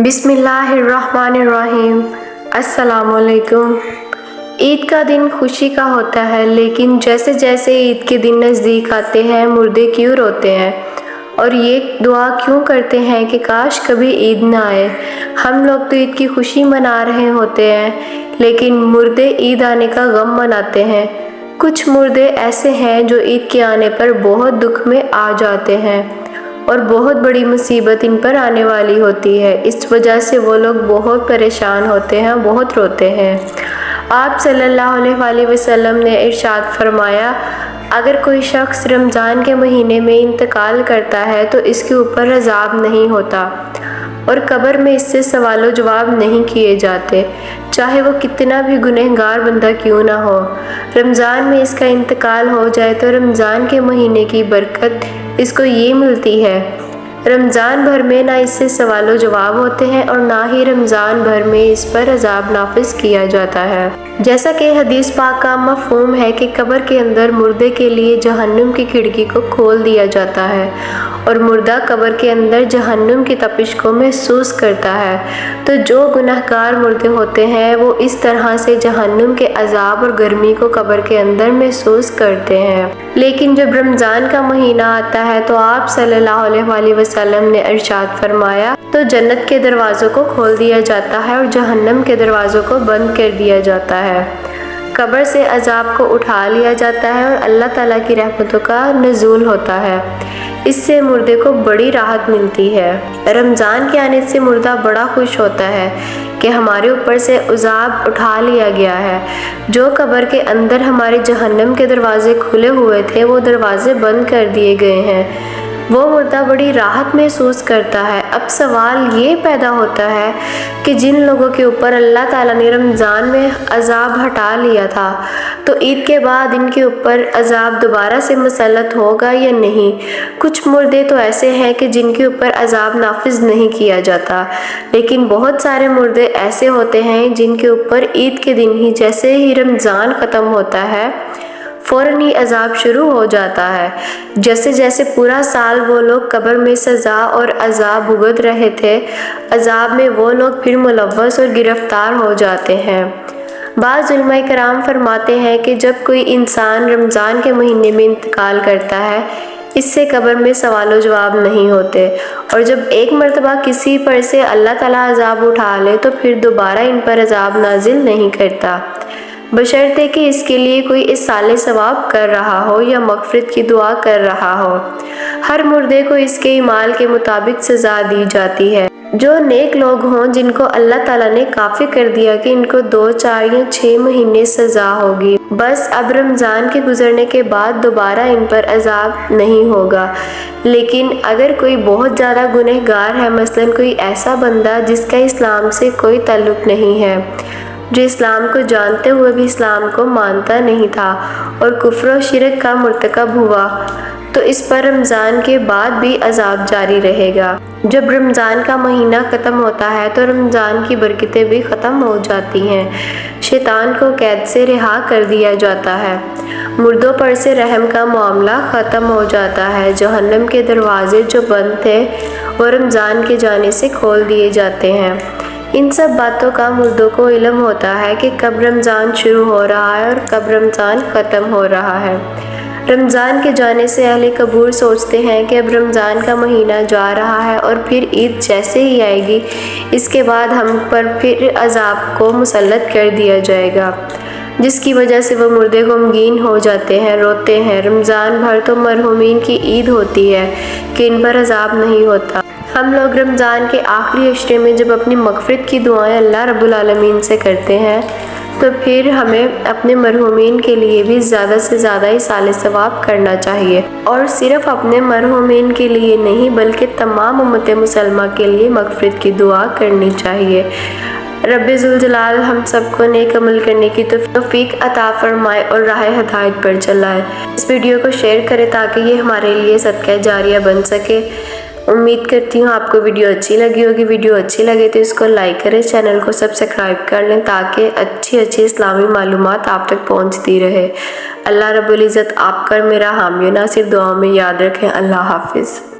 بسم اللہ الرحمن الرحیم۔ السلام علیکم۔ عید کا دن خوشی کا ہوتا ہے، لیکن جیسے جیسے عید کے دن نزدیک آتے ہیں مردے کیوں روتے ہیں اور یہ دعا کیوں کرتے ہیں کہ کاش کبھی عید نہ آئے۔ ہم لوگ تو عید کی خوشی منا رہے ہوتے ہیں، لیکن مردے عید آنے کا غم مناتے ہیں۔ کچھ مردے ایسے ہیں جو عید کے آنے پر بہت دکھ میں آ جاتے ہیں اور بہت بڑی مصیبت ان پر آنے والی ہوتی ہے۔ اس وجہ سے وہ لوگ بہت پریشان ہوتے ہیں، بہت روتے ہیں۔ آپ صلی اللہ علیہ وآلہ وسلم نے ارشاد فرمایا، اگر کوئی شخص رمضان کے مہینے میں انتقال کرتا ہے تو اس کے اوپر عذاب نہیں ہوتا اور قبر میں اس سے سوال و جواب نہیں کیے جاتے، چاہے وہ کتنا بھی گنہگار بندہ کیوں نہ ہو۔ رمضان میں اس کا انتقال ہو جائے تو رمضان کے مہینے کی برکت اس کو یہ ملتی ہے، رمضان بھر میں نہ اس سے سوال و جواب ہوتے ہیں اور نہ ہی رمضان بھر میں اس پر عذاب نافذ کیا جاتا ہے۔ جیسا کہ حدیث پاک کا مفہوم ہے کہ قبر کے اندر مردے کے لیے جہنم کی کھڑکی کو کھول دیا جاتا ہے اور مردہ قبر کے اندر جہنم کی تپش کو محسوس کرتا ہے، تو جو گنہگار مردے ہوتے ہیں وہ اس طرح سے جہنم کے عذاب اور گرمی کو قبر کے اندر محسوس کرتے ہیں۔ لیکن جب رمضان کا مہینہ آتا ہے تو آپ صلی اللہ علیہ وآلہ وسلم نے ارشاد فرمایا تو جنت کے دروازوں کو کھول دیا جاتا ہے اور جہنم کے دروازوں کو بند کر دیا جاتا ہے، قبر سے عذاب کو اٹھا لیا جاتا ہے اور اللہ تعالیٰ کی رحمتوں کا نزول ہوتا ہے۔ اس سے مردے کو بڑی راحت ملتی ہے۔ رمضان کے آنے سے مردہ بڑا خوش ہوتا ہے کہ ہمارے اوپر سے عذاب اٹھا لیا گیا ہے، جو قبر کے اندر ہمارے جہنم کے دروازے کھلے ہوئے تھے وہ دروازے بند کر دیے گئے ہیں۔ وہ مردہ بڑی راحت محسوس کرتا ہے۔ اب سوال یہ پیدا ہوتا ہے کہ جن لوگوں کے اوپر اللہ تعالیٰ نے رمضان میں عذاب ہٹا لیا تھا تو عید کے بعد ان کے اوپر عذاب دوبارہ سے مسلط ہوگا یا نہیں؟ کچھ مردے تو ایسے ہیں کہ جن کے اوپر عذاب نافذ نہیں کیا جاتا، لیکن بہت سارے مردے ایسے ہوتے ہیں جن کے اوپر عید کے دن ہی جیسے ہی رمضان ختم ہوتا ہے فوراً ہی عذاب شروع ہو جاتا ہے۔ جیسے جیسے پورا سال وہ لوگ قبر میں سزا اور عذاب بھگت رہے تھے، عذاب میں وہ لوگ پھر ملوث اور گرفتار ہو جاتے ہیں۔ بعض علماء کرام فرماتے ہیں کہ جب کوئی انسان رمضان کے مہینے میں انتقال کرتا ہے اس سے قبر میں سوال و جواب نہیں ہوتے، اور جب ایک مرتبہ کسی پر سے اللہ تعالیٰ عذاب اٹھا لے تو پھر دوبارہ ان پر عذاب نازل نہیں کرتا، بشرطے کہ اس کے لیے کوئی اصالِ ثواب کر رہا ہو یا مغفرت کی دعا کر رہا ہو۔ ہر مردے کو اس کے اعمال کے مطابق سزا دی جاتی ہے۔ جو نیک لوگ ہوں جن کو اللہ تعالیٰ نے کافی کر دیا کہ ان کو 2، 4 یا 6 مہینے سزا ہوگی، بس اب رمضان کے گزرنے کے بعد دوبارہ ان پر عذاب نہیں ہوگا۔ لیکن اگر کوئی بہت زیادہ گنہگار ہے، مثلاً کوئی ایسا بندہ جس کا اسلام سے کوئی تعلق نہیں ہے، جو اسلام کو جانتے ہوئے بھی اسلام کو مانتا نہیں تھا اور کفر و شرک کا مرتکب ہوا، تو اس پر رمضان کے بعد بھی عذاب جاری رہے گا۔ جب رمضان کا مہینہ ختم ہوتا ہے تو رمضان کی برکتیں بھی ختم ہو جاتی ہیں، شیطان کو قید سے رہا کر دیا جاتا ہے، مردوں پر سے رحم کا معاملہ ختم ہو جاتا ہے، جہنم کے دروازے جو بند تھے وہ رمضان کے جانے سے کھول دیے جاتے ہیں۔ ان سب باتوں کا مردوں کو علم ہوتا ہے کہ کب رمضان شروع ہو رہا ہے اور کب رمضان ختم ہو رہا ہے۔ رمضان کے جانے سے اہل قبور سوچتے ہیں کہ اب رمضان کا مہینہ جا رہا ہے اور پھر عید جیسے ہی آئے گی اس کے بعد ہم پر پھر عذاب کو مسلط کر دیا جائے گا، جس کی وجہ سے وہ مردے غمگین ہو جاتے ہیں، روتے ہیں۔ رمضان بھر تو مرحومین کی عید ہوتی ہے کہ ان پر عذاب نہیں ہوتا۔ ہم لوگ رمضان کے آخری عشرے میں جب اپنی مغفرت کی دعائیں اللہ رب العالمین سے کرتے ہیں تو پھر ہمیں اپنے مرحومین کے لیے بھی زیادہ سے زیادہ اصالِ ثواب کرنا چاہیے، اور صرف اپنے مرحومین کے لیے نہیں بلکہ تمام امت مسلمہ کے لیے مغفرت کی دعا کرنی چاہیے۔ رب ذوالجلال ہم سب کو نیک عمل کرنے کی توفیق عطا فرمائے اور راہ ہدایت پر چلائے۔ اس ویڈیو کو شیئر کریں تاکہ یہ ہمارے لیے صدقہ جاریہ بن سکے۔ امید کرتی ہوں آپ کو ویڈیو اچھی لگی ہوگی۔ ویڈیو اچھی لگے تو اس کو لائک کریں، چینل کو سبسکرائب کر لیں تاکہ اچھی اسلامی معلومات آپ تک پہنچتی رہے۔ اللہ رب العزت آپ کا میرا حامی و ناصر دعاؤں میں یاد رکھیں۔ اللہ حافظ۔